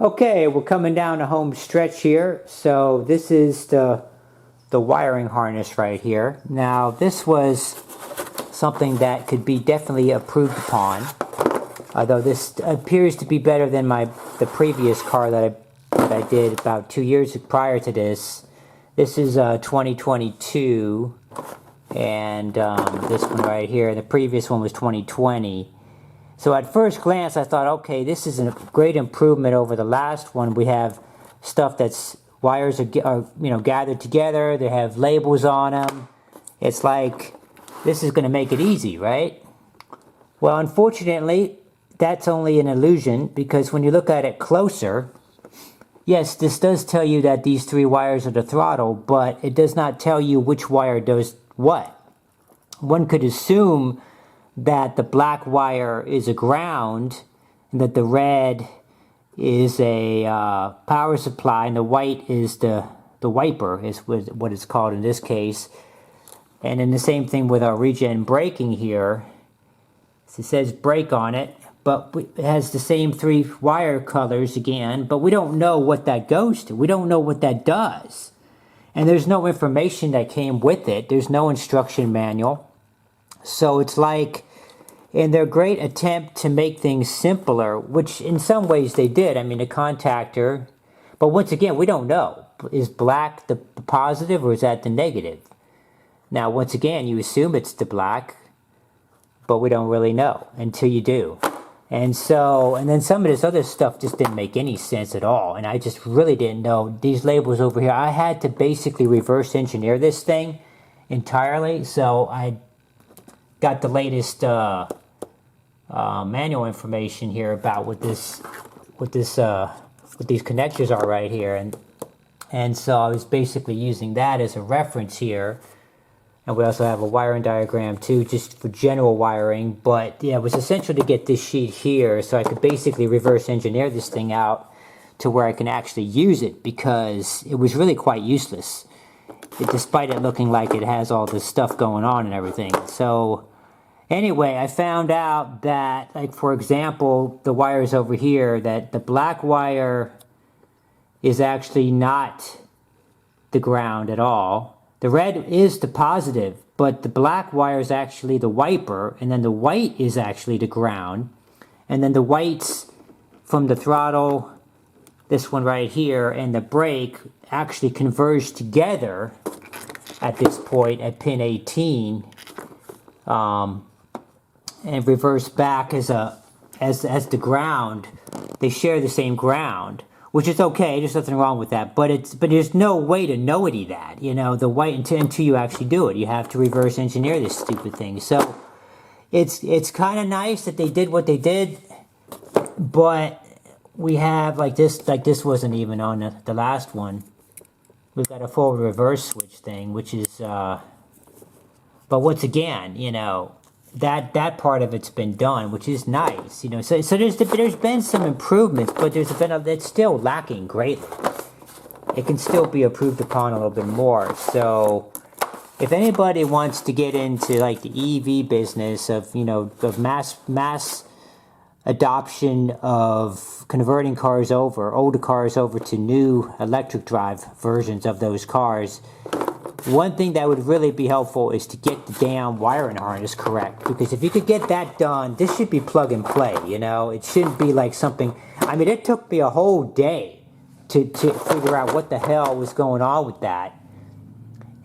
Okay, we're coming down the home stretch here. So this is the wiring harness right here. Now this was something that could be definitely improved upon. Although this appears to be better than the previous car that I did about 2 years prior to this. This is 2022, and this one right here. The previous one was 2020. So at first glance, I thought, okay, this is a great improvement over the last one. We have stuff that's wires are gathered together. They have labels on them. It's like this is going to make it easy, right? Well, unfortunately, that's only an illusion, because when you look at it closer, yes, this does tell you that these 3 wires are the throttle, but it does not tell you which wire does what. One could assume that the black wire is a ground, and that the red is a power supply, and the white is the wiper, is what it's called in this case. And then the same thing with our regen braking here. It says brake on it, but it has the same 3 wire colors again, but we don't know what that goes to. We don't know what that does. And there's no information that came with it. There's no instruction manual. So it's like, in their great attempt to make things simpler, which in some ways they did. I mean, the contactor, but once again, we don't know. Is black the positive, or is that the negative? Now, once again, you assume it's the black, but we don't really know until you do. And so, and then some of this other stuff just didn't make any sense at all. And I just really didn't know. These labels over here, I had to basically reverse engineer this thing entirely. So I got the latest manual information here about what these connectors are right here. And so I was basically using that as a reference here. And we also have a wiring diagram too, just for general wiring. But yeah, it was essential to get this sheet here so I could basically reverse engineer this thing out to where I can actually use it, because it was really quite useless, despite it looking like it has all this stuff going on and everything. So anyway, I found out that, like, for example, the wires over here, that the black wire is actually not the ground at all. The red is the positive, but the black wire is actually the wiper, and then the white is actually the ground. And then the whites from the throttle, this one right here, and the brake actually converge together at this point at pin 18, and reverse back as the ground. They share the same ground, which is okay. There's nothing wrong with that. But there's no way to know-ity that, the white, until you actually do it. You have to reverse engineer this stupid thing. So it's kind of nice that they did what they did, but we have like this wasn't even on the last one. We've got a forward reverse switch thing, which is but once again, that part of it's been done, which is nice, So there's been some improvements, but it's still lacking greatly. It can still be improved upon a little bit more. So, if anybody wants to get into like the EV business of of mass adoption of converting older cars over to new electric drive versions of those cars, one thing that would really be helpful is to get the damn wiring harness correct. Because if you could get that done, this should be plug and play, It shouldn't be like something... I mean, it took me a whole day to figure out what the hell was going on with that.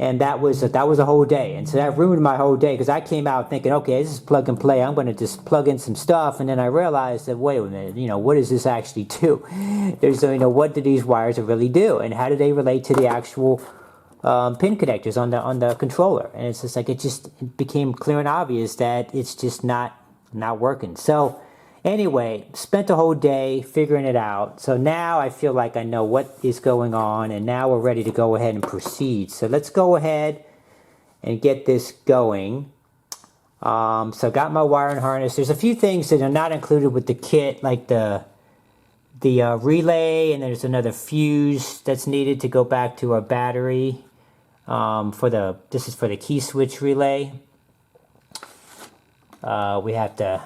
And that was a whole day. And so that ruined my whole day, because I came out thinking, okay, this is plug and play. I'm going to just plug in some stuff. And then I realized that, wait a minute, what does this actually do? There's, what do these wires really do? And how do they relate to the actual... pin connectors on the controller? And it's just like it became clear and obvious that it's just not working. So anyway, spent a whole day figuring it out. So now I feel like I know what is going on, and now we're ready to go ahead and proceed. So let's go ahead and get this going. So I got my wiring harness. There's a few things that are not included with the kit, like the relay, and there's another fuse that's needed to go back to our battery. This is for the key switch relay. We have to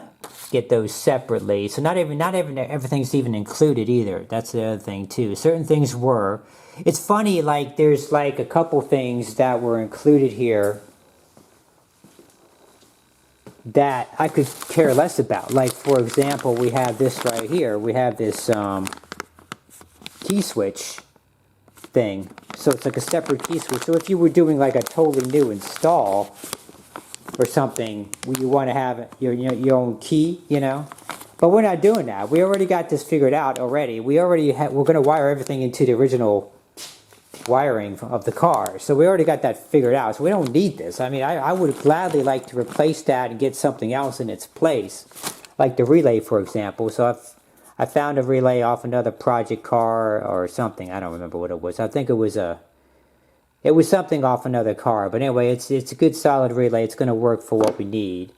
get those separately. So not everything's even included either. That's the other thing too. Certain things were. It's funny, like there's like a couple things that were included here that I could care less about. Like for example, we have this right here. We have this key switch thing. So it's like a separate key switch. So if you were doing like a totally new install or something, you want to have your own key, you know. But we're not doing that. We already got this figured out already. We're going to wire everything into the original wiring of the car. So we already got that figured out. So we don't need this. I mean, I would gladly like to replace that and get something else in its place, like the relay, for example. So I found a relay off another project car or something. I don't remember what it was. I think it was something off another car. But anyway, it's a good solid relay. It's going to work for what we need.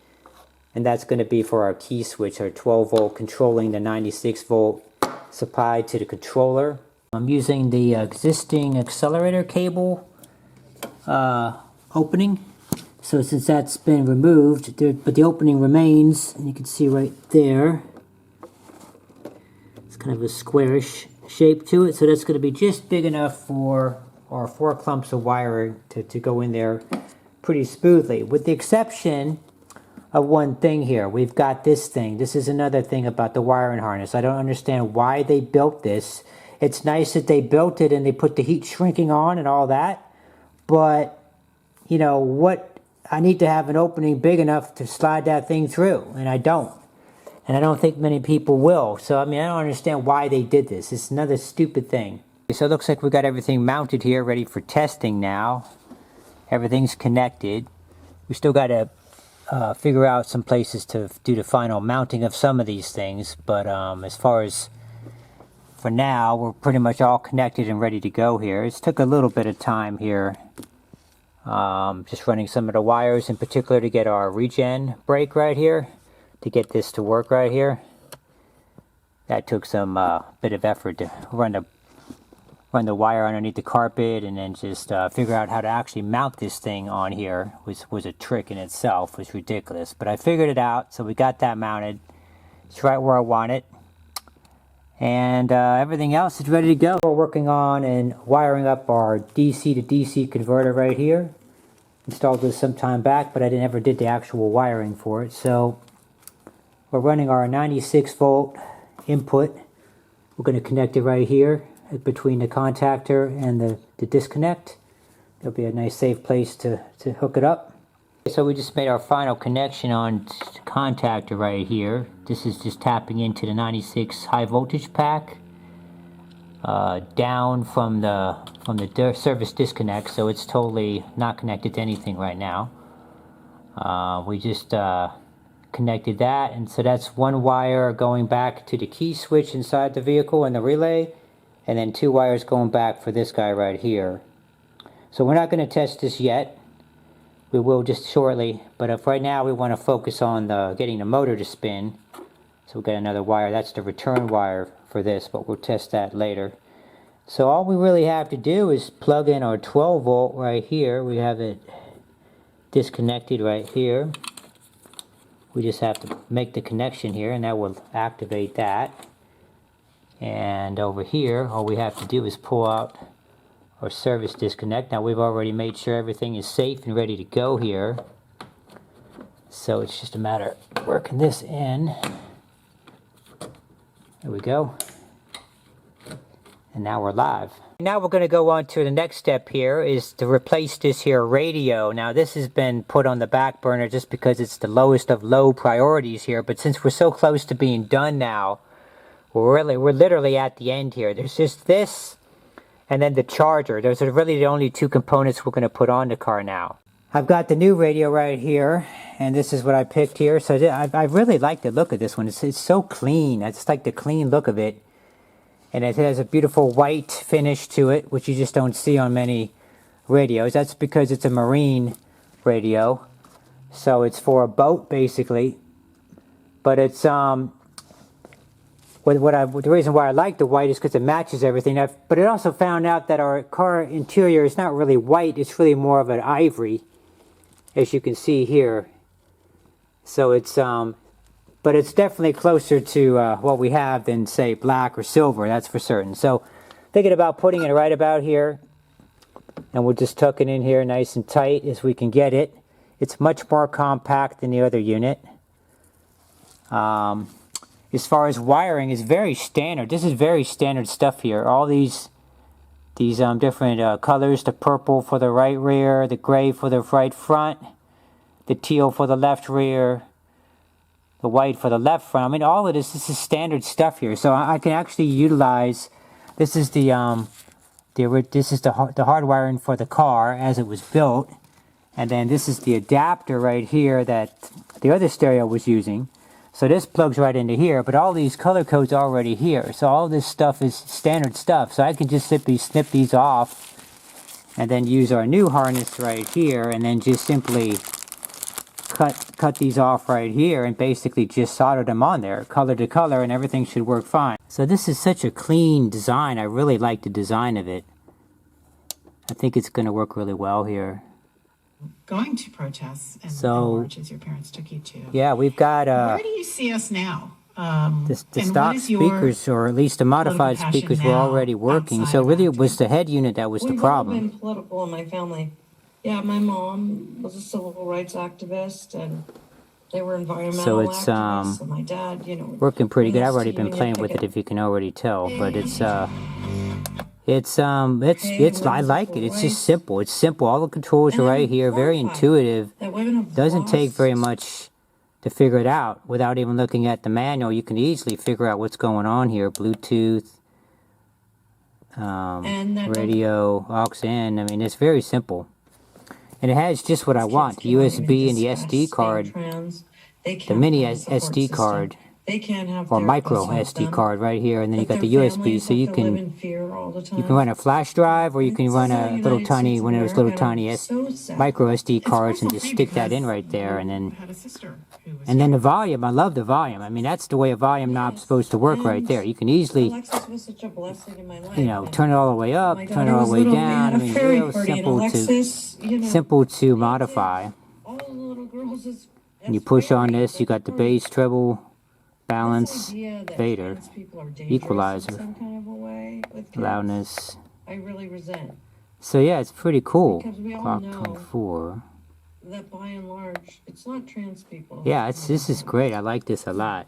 And that's going to be for our key switch, our 12 volt controlling the 96 volt supply to the controller. I'm using the existing accelerator cable opening. So since that's been removed, but the opening remains, and you can see right there, it's kind of a squarish shape to it. So that's going to be just big enough for our 4 clumps of wire to go in there pretty smoothly. With the exception of one thing here. We've got this thing. This is another thing about the wiring harness. I don't understand why they built this. It's nice that they built it and they put the heat shrinking on and all that. But, you know, what? I need to have an opening big enough to slide that thing through. And I don't. And I don't think many people will. So, I mean, I don't understand why they did this. It's another stupid thing. So it looks like we got everything mounted here, ready for testing now. Everything's connected. We still got to figure out some places to do the final mounting of some of these things. But as far as for now, we're pretty much all connected and ready to go here. It took a little bit of time here. Just running some of the wires in particular to get our regen brake right here. To get this to work right here. That took some bit of effort to run the wire underneath the carpet and then just figure out how to actually mount this thing on here was a trick in itself. It was ridiculous, but I figured it out, so we got that mounted. It's right where I want it, and everything else is ready to go. We're working on and wiring up our DC to DC converter right here. Installed this some time back, but I never did the actual wiring for it. So we're running our 96 volt input. We're going to connect it right here between the contactor and the disconnect. There'll be a nice safe place to hook it up. So we just made our final connection on the contactor right here. This is just tapping into the 96 high voltage pack down from the service disconnect, so it's totally not connected to anything right now. We just connected that, and so that's one wire going back to the key switch inside the vehicle and the relay, and then 2 wires going back for this guy right here. So we're not going to test this yet. We will just shortly, but if right now we want to focus on getting the motor to spin. So we'll get another wire. That's the return wire for this, but we'll test that later. So all we really have to do is plug in our 12 volt right here. We have it disconnected right here. We just have to make the connection here, and that will activate that. And over here, all we have to do is pull out our service disconnect. Now we've already made sure everything is safe and ready to go here. So it's just a matter of working this in. There we go. And now we're live. Now we're going to go on to the next step here, is to replace this here radio. Now this has been put on the back burner just because it's the lowest of low priorities here, but since we're so close to being done now, we're literally at the end here. There's just this and then the charger. Those are really the only 2 components we're going to put on the car now. I've got the new radio right here, and this is what I picked here. So I really like the look of this one. It's so clean. I just like the clean look of it. And it has a beautiful white finish to it, which you just don't see on many radios. That's because it's a marine radio. So it's for a boat, basically. But it's, the reason why I like the white is because it matches everything. But I also found out that our car interior is not really white. It's really more of an ivory, as you can see here. So it's but it's definitely closer to what we have than, say, black or silver, that's for certain. So thinking about putting it right about here, and we'll just tuck it in here nice and tight as we can get it. It's much more compact than the other unit. As far as wiring, is very standard. This is very standard stuff here. All these different colors, the purple for the right rear, the gray for the right front, the teal for the left rear, the white for the left front. I mean, all of this is standard stuff here. So I can actually utilize, this is the hard wiring for the car as it was built. And then this is the adapter right here that the other stereo was using. So this plugs right into here, but all these color codes are already here. So all this stuff is standard stuff. So I can just simply snip these off and then use our new harness right here and then just simply cut these off right here and basically just solder them on there, color to color, and everything should work fine. So this is such a clean design. I really like the design of it. I think it's going to work really well here. Going to protests and marches your parents took you to. Yeah, we've got where do you see us now? The stock speakers, or at least the modified speakers, were already working. So really it was the head unit that was the problem. We've been political in my family. Yeah, my mom was a civil rights activist, and they were environmental activists. And my dad, you know, working pretty good. I've already been playing with it, if you can already tell, but I like it. It's just simple. It's simple. All the controls are right here. Very intuitive. Doesn't take very much to figure it out. Without even looking at the manual, you can easily figure out what's going on here. Bluetooth, radio, aux in. I mean, it's very simple. And it has just what I want. The USB and the SD card, the mini SD card. They can't have or micro SD card right here, and then you got the USB, so you can run a flash drive, or you can run a little tiny, one of those little tiny micro SD cards, and just stick that in right there, and then the volume. I love the volume. I mean, that's the way a volume knob's supposed to work right there. You can easily, you know, turn it all the way up, turn it all the way down. I mean, real simple to modify. And you push on this, you got the bass, treble, balance, fader, equalizer, loudness. I really resent. So yeah, it's pretty cool. Clock 24. That by and large, it's not trans people. Yeah, this is great. I like this a lot.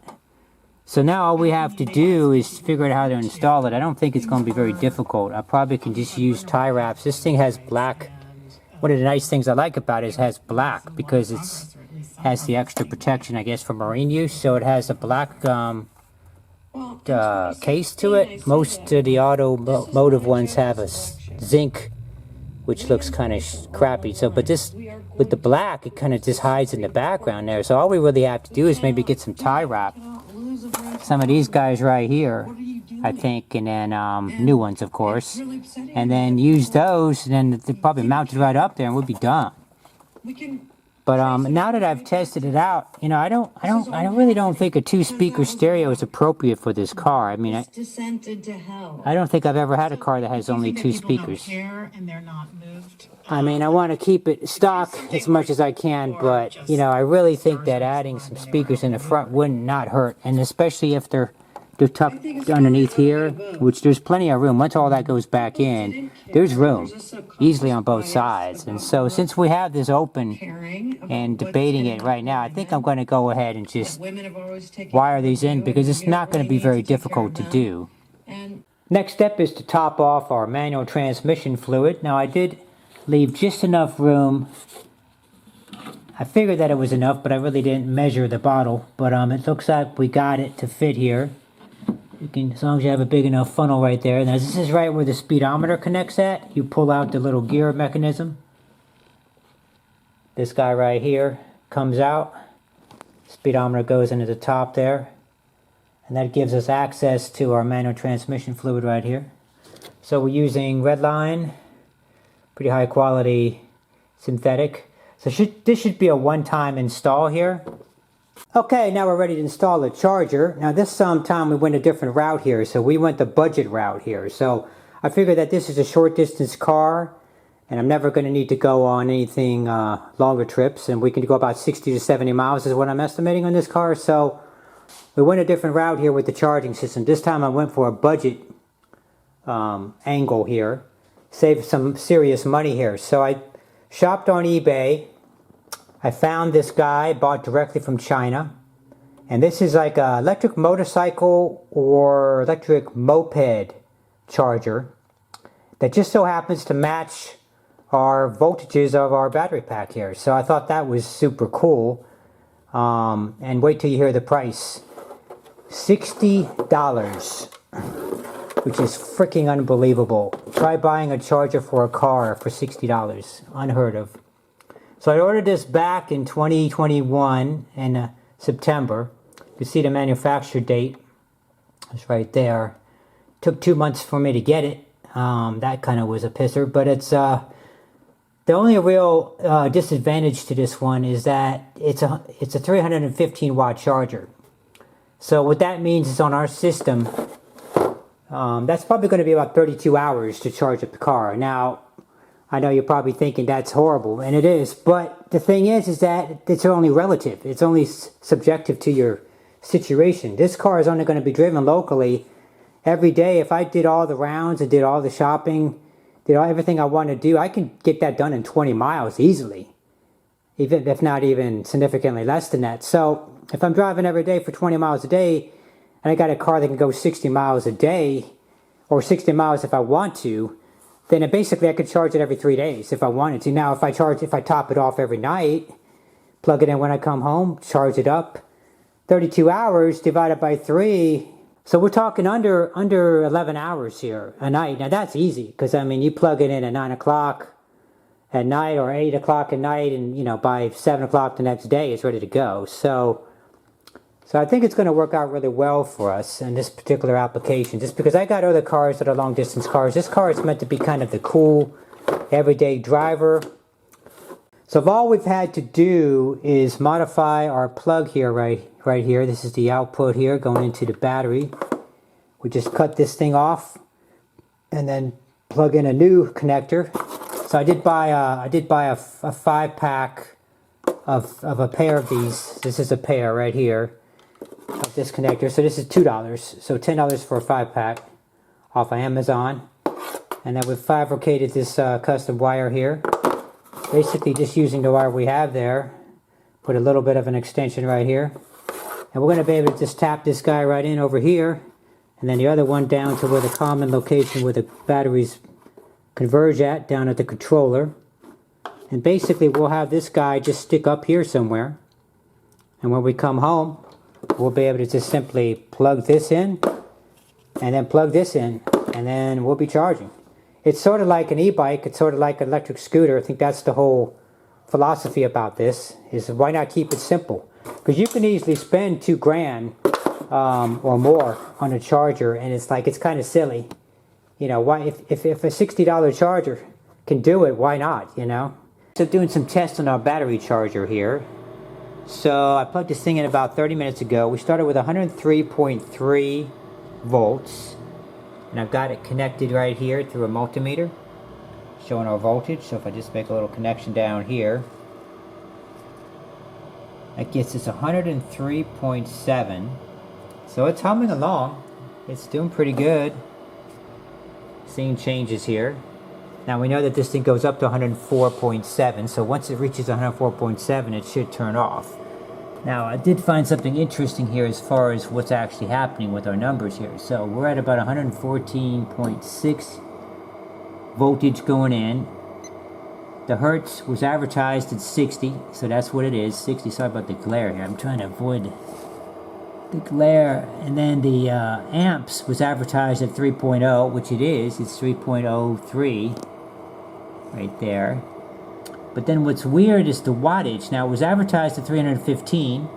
So now all we have to do is figure out how to install it. I don't think it's going to be very difficult. I probably can just use tie wraps. This thing has black. One of the nice things I like about it is it has black, because it's has the extra protection, I guess, for marine use. So it has a black case to it. Most of the automotive ones have a zinc, which looks kind of crappy. So, but this, with the black, it kind of just hides in the background there. So all we really have to do is maybe get some tie wrap. Some of these guys right here, I think, and then new ones, of course. And then use those, and then they probably mount it right up there, and we'll be done. But now that I've tested it out, you know, I really don't think a 2-speaker stereo is appropriate for this car. I mean, I don't think I've ever had a car that has only 2 speakers. I mean, I want to keep it stock as much as I can, but, you know, I really think that adding some speakers in the front would not hurt, and especially if they're tucked underneath here, which there's plenty of room. Once all that goes back in, there's room easily on both sides. And so since we have this open and debating it right now, I think I'm going to go ahead and just wire these in, because it's not going to be very difficult to do. Next step is to top off our manual transmission fluid. Now I did leave just enough room. I figured that it was enough, but I really didn't measure the bottle. But it looks like we got it to fit here. You can, as long as you have a big enough funnel right there. Now this is right where the speedometer connects at. You pull out the little gear mechanism. This guy right here comes out. Speedometer goes into the top there. And that gives us access to our manual transmission fluid right here. So we're using Redline, pretty high quality synthetic. So this should be a one-time install here. Okay, now we're ready to install the charger. Now this time we went a different route here, so we went the budget route here. So I figured that this is a short distance car, and I'm never going to need to go on anything longer trips, and we can go about 60 to 70 miles is what I'm estimating on this car. So we went a different route here with the charging system. This time I went for a budget angle here. Saved some serious money here. So I shopped on eBay. I found this guy, bought directly from China. And this is like an electric motorcycle or electric moped charger that just so happens to match our voltages of our battery pack here. So I thought that was super cool. And wait till you hear the price. $60, which is freaking unbelievable. Try buying a charger for a car for $60. Unheard of. So I ordered this back in 2021 in September. You see the manufacture date. It's right there. Took 2 months for me to get it. That kind of was a pisser, but it's the only real disadvantage to this one is that it's a 315 watt charger. So what that means is on our system, that's probably going to be about 32 hours to charge up the car. Now, I know you're probably thinking that's horrible, and it is, but the thing is that it's only relative. It's only subjective to your situation. This car is only going to be driven locally every day. If I did all the rounds and did all the shopping, did everything I want to do, I can get that done in 20 miles easily, even if not even significantly less than that. So if I'm driving every day for 20 miles a day, and I got a car that can go 60 miles a day, or 60 miles if I want to, then basically I could charge it every 3 days if I wanted to. Now if I top it off every night, plug it in when I come home, charge it up, 32 hours divided by 3, so we're talking under 11 hours here a night. Now that's easy, because I mean you plug it in at 9 o'clock at night or 8 o'clock at night, and you know by 7 o'clock the next day it's ready to go. So I think it's going to work out really well for us in this particular application, just because I got other cars that are long distance cars. This car is meant to be kind of the cool everyday driver. So all we've had to do is modify our plug here, right here. This is the output here going into the battery. We just cut this thing off and then plug in a new connector. So I did buy a 5-pack of a pair of these. This is a pair right here of this connector. So this is $2. So $10 for a 5-pack off of Amazon. And then we've fabricated this custom wire here. Basically just using the wire we have there. Put a little bit of an extension right here. And we're going to be able to just tap this guy right in over here. And then the other one down to where the common location where the batteries converge at, down at the controller. And basically we'll have this guy just stick up here somewhere. And when we come home, we'll be able to just simply plug this in. And then plug this in. And then we'll be charging. It's sort of like an e-bike. It's sort of like an electric scooter. I think that's the whole philosophy about this, is why not keep it simple? Because you can easily spend $2,000 or more on a charger, and it's kind of silly. You know, why if a $60 charger can do it, why not, you know? So doing some tests on our battery charger here. So I plugged this thing in about 30 minutes ago. We started with 103.3 volts. And I've got it connected right here through a multimeter showing our voltage. So if I just make a little connection down here, that gets us 103.7. So it's humming along. It's doing pretty good. Seeing changes here. Now we know that this thing goes up to 104.7. So once it reaches 104.7, it should turn off. Now, I did find something interesting here as far as what's actually happening with our numbers here. So we're at about 114.6 voltage going in. The hertz was advertised at 60, so that's what it is, 60. Sorry about the glare here. I'm trying to avoid the glare. And then the amps was advertised at 3.0, which it is. It's 3.03 right there. But then what's weird is the wattage. Now it was advertised at 315.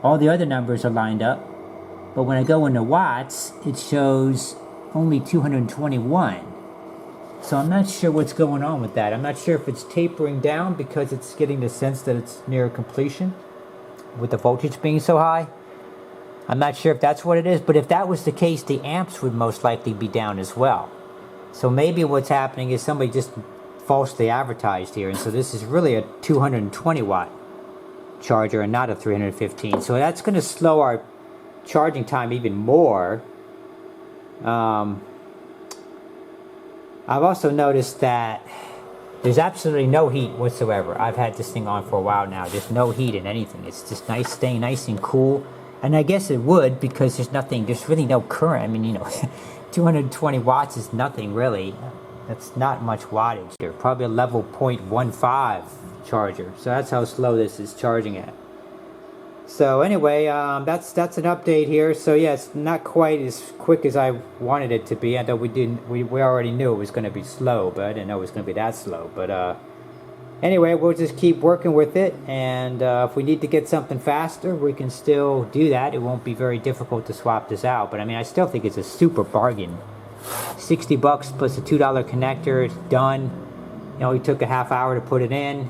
All the other numbers are lined up. But when I go into watts, it shows only 221. So I'm not sure what's going on with that. I'm not sure if it's tapering down because it's getting the sense that it's near completion with the voltage being so high. I'm not sure if that's what it is. But if that was the case, the amps would most likely be down as well. So maybe what's happening is somebody just falsely advertised here, and so this is really a 220 watt charger and not a 315. So that's going to slow our charging time even more. I've also noticed that there's absolutely no heat whatsoever. I've had this thing on for a while now. There's no heat in anything. It's just nice, staying nice and cool. And I guess it would, because there's really no current. I mean, you know, 220 watts is nothing really. That's not much wattage here. Probably a level 0.15 charger. So that's how slow this is charging at. So anyway, that's an update here. So yeah, it's not quite as quick as I wanted it to be. I thought we already knew it was going to be slow, but I didn't know it was going to be that slow. But anyway, we'll just keep working with it, and if we need to get something faster, we can still do that. It won't be very difficult to swap this out. But I mean, I still think it's a super bargain. $60 plus a $2 connector. It's done. You know, it took a half hour to put it in.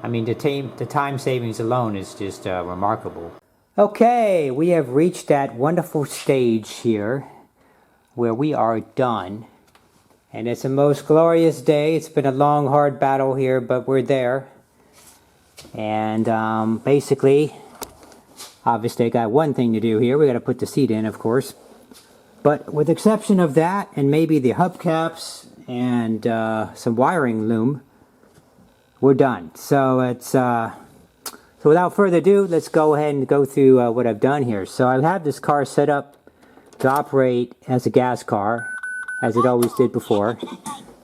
I mean, the time savings alone is just remarkable. Okay, we have reached that wonderful stage here where we are done. And it's a most glorious day. It's been a long, hard battle here, but we're there. And basically, obviously I got one thing to do here. We got to put the seat in, of course. But with the exception of that, and maybe the hubcaps and some wiring loom, we're done. So it's so without further ado, let's go ahead and go through what I've done here. So I have this car set up to operate as a gas car, as it always did before.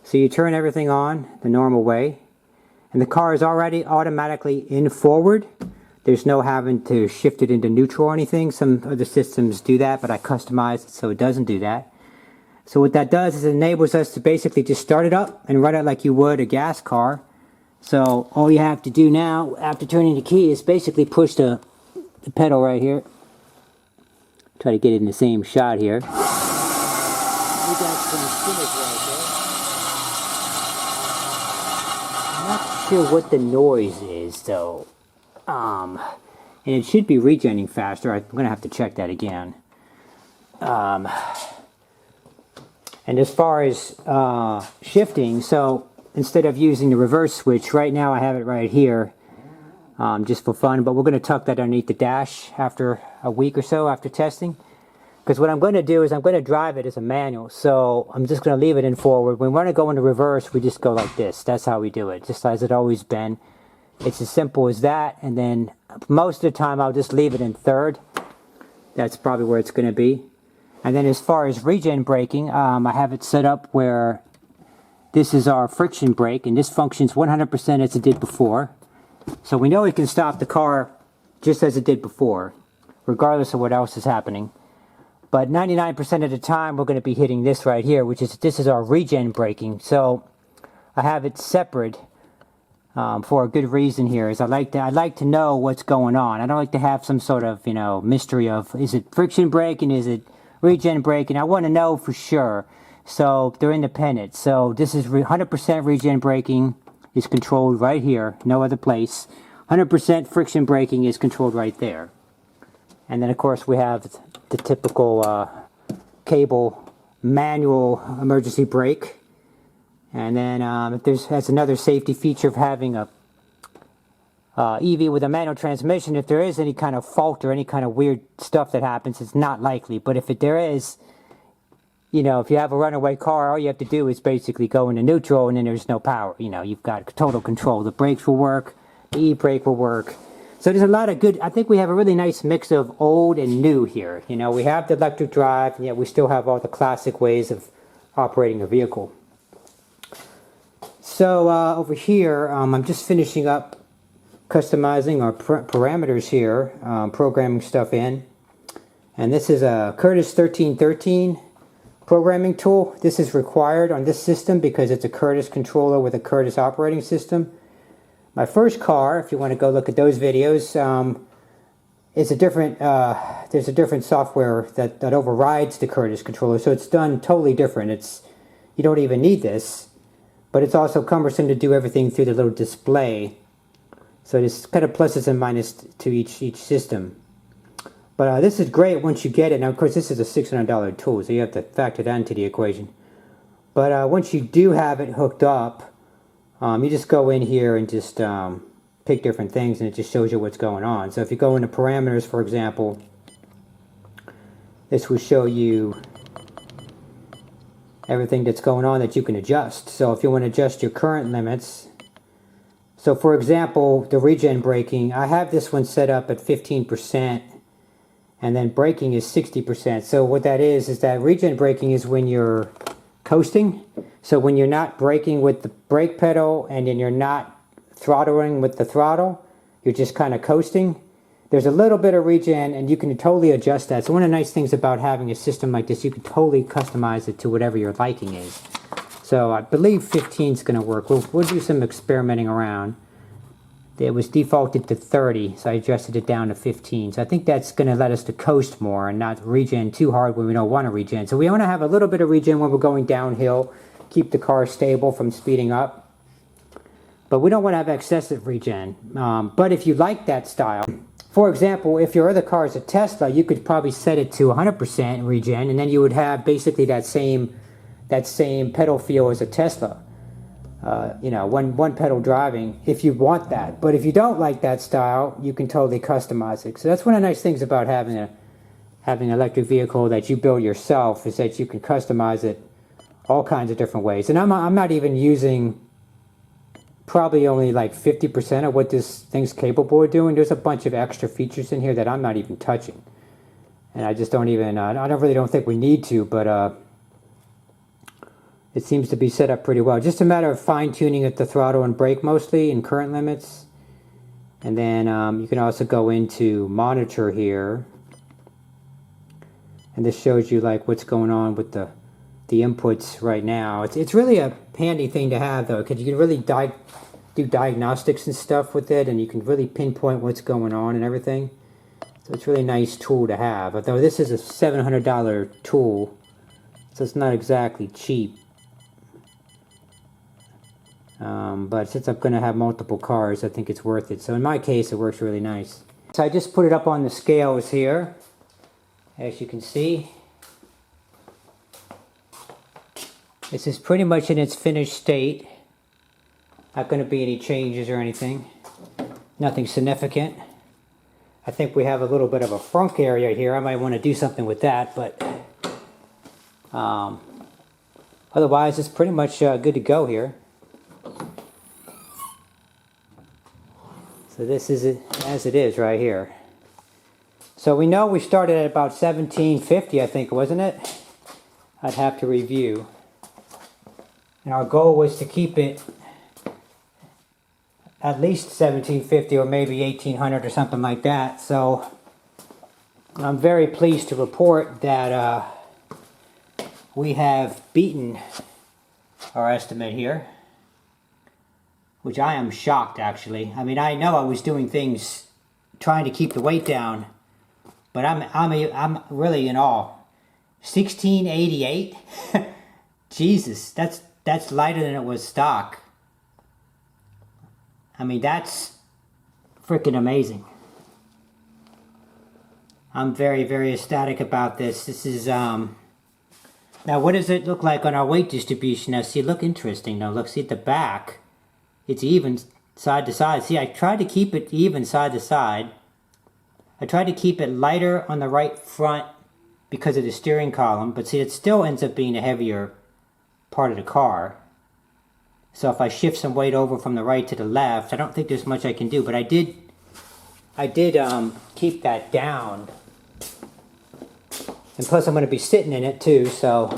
So you turn everything on the normal way, and the car is already automatically in forward. There's no having to shift it into neutral or anything. Some other systems do that, but I customized it so it doesn't do that. So what that does is it enables us to basically just start it up and run it like you would a gas car. So all you have to do now, after turning the key, is basically push the pedal right here. Try to get it in the same shot here. We got some spinners right there. I'm not sure what the noise is though. And it should be regenerating faster. I'm going to have to check that again. And as far as shifting, so instead of using the reverse switch, right now I have it right here, just for fun, but we're going to tuck that underneath the dash after a week or so after testing. Because what I'm going to do is I'm going to drive it as a manual, so I'm just going to leave it in forward. When we want to go into reverse, we just go like this. That's how we do it, just as it's always been. It's as simple as that, and then most of the time I'll just leave it in third. That's probably where it's going to be. And then as far as regen braking, I have it set up where this is our friction brake, and this functions 100% as it did before. So we know it can stop the car just as it did before, regardless of what else is happening. But 99% of the time, we're going to be hitting this right here, this is our regen braking. So I have it separate for a good reason here. Is I like to know what's going on. I don't like to have some sort of mystery of, is it friction braking, is it regen braking? I want to know for sure. So they're independent. So this is 100% regen braking is controlled right here, no other place. 100% friction braking is controlled right there. And then of course we have the typical cable manual emergency brake. And then that's another safety feature of having a EV with a manual transmission. If there is any kind of fault or any kind of weird stuff that happens, it's not likely. But if there is, if you have a runaway car, all you have to do is basically go into neutral, and then there's no power. You've got total control. The brakes will work, the e-brake will work. So there's a lot of good, I think we have a really nice mix of old and new here. We have the electric drive, and yet we still have all the classic ways of operating a vehicle. So over here, I'm just finishing up customizing our parameters here, programming stuff in. And this is a Curtis 1313 programming tool. This is required on this system because it's a Curtis controller with a Curtis operating system. My first car, if you want to go look at those videos, is a different. There's a different software that overrides the Curtis controller, so it's done totally different. You don't even need this, but it's also cumbersome to do everything through the little display. So there's kind of pluses and minuses to each system. But this is great once you get it. Now, of course, this is a $600 tool, so you have to factor that into the equation. But once you do have it hooked up, you just go in here and just pick different things, and it just shows you what's going on. So if you go into parameters, for example, this will show you everything that's going on that you can adjust. So if you want to adjust your current limits, so for example, the regen braking, I have this one set up at 15%, and then braking is 60%. So what that is that regen braking is when you're coasting. So when you're not braking with the brake pedal and then you're not throttling with the throttle, you're just kind of coasting. There's a little bit of regen, and you can totally adjust that. So one of the nice things about having a system like this, you can totally customize it to whatever your liking is. So I believe 15 is going to work. We'll do some experimenting around. It was defaulted to 30, so I adjusted it down to 15. So I think that's going to let us to coast more and not regen too hard when we don't want to regen. So we want to have a little bit of regen when we're going downhill, keep the car stable from speeding up. But we don't want to have excessive regen. But if you like that style, for example, if your other car is a Tesla, you could probably set it to 100% regen, and then you would have basically that same pedal feel as a Tesla. You know, one pedal driving, if you want that. But if you don't like that style, you can totally customize it. So that's one of the nice things about having an electric vehicle that you build yourself, is that you can customize it all kinds of different ways. And I'm not even using probably only like 50% of what this thing's capable of doing. There's a bunch of extra features in here that I'm not even touching. And I just don't even, I don't think we need to, but it seems to be set up pretty well. Just a matter of fine-tuning at the throttle and brake mostly in current limits. And then you can also go into monitor here. And this shows you like what's going on with the inputs right now. It's really a handy thing to have though, because you can really do diagnostics and stuff with it, and you can really pinpoint what's going on and everything. So it's a really nice tool to have. Although this is a $700 tool, so it's not exactly cheap. But since I'm going to have multiple cars, I think it's worth it. So in my case, it works really nice. So I just put it up on the scales here, as you can see. This is pretty much in its finished state. Not going to be any changes or anything. Nothing significant. I think we have a little bit of a frunk area here. I might want to do something with that, but otherwise it's pretty much good to go here. So this is it as it is right here. So we know we started at about 1750, I think, wasn't it? I'd have to review. And our goal was to keep it at least 1750 or maybe 1800 or something like that. So I'm very pleased to report that we have beaten our estimate here, which I am shocked actually. I mean, I know I was doing things trying to keep the weight down, but I'm really in awe. 1688? Jesus, that's lighter than it was stock. I mean, that's freaking amazing. I'm very, very ecstatic about this. This is, now what does it look like on our weight distribution? Now see, look interesting now. Look, see at the back. It's even side to side. See, I tried to keep it even side to side. I tried to keep it lighter on the right front because of the steering column. But see, it still ends up being a heavier part of the car. So if I shift some weight over from the right to the left, I don't think there's much I can do. But I did keep that down. And plus I'm going to be sitting in it too, so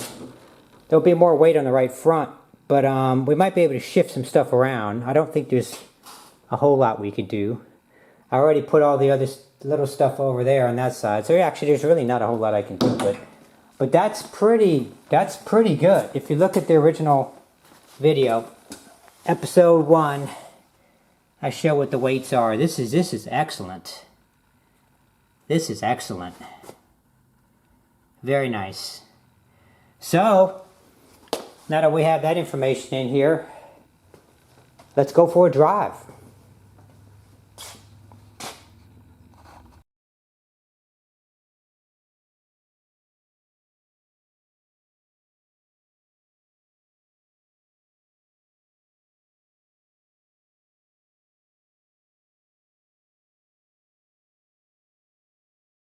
there'll be more weight on the right front. But we might be able to shift some stuff around. I don't think there's a whole lot we could do. I already put all the other little stuff over there on that side. So actually there's really not a whole lot I can do. But that's pretty good. If you look at the original video, episode 1, I show what the weights are. This is excellent. This is excellent. Very nice. So, now that we have that information in here, let's go for a drive.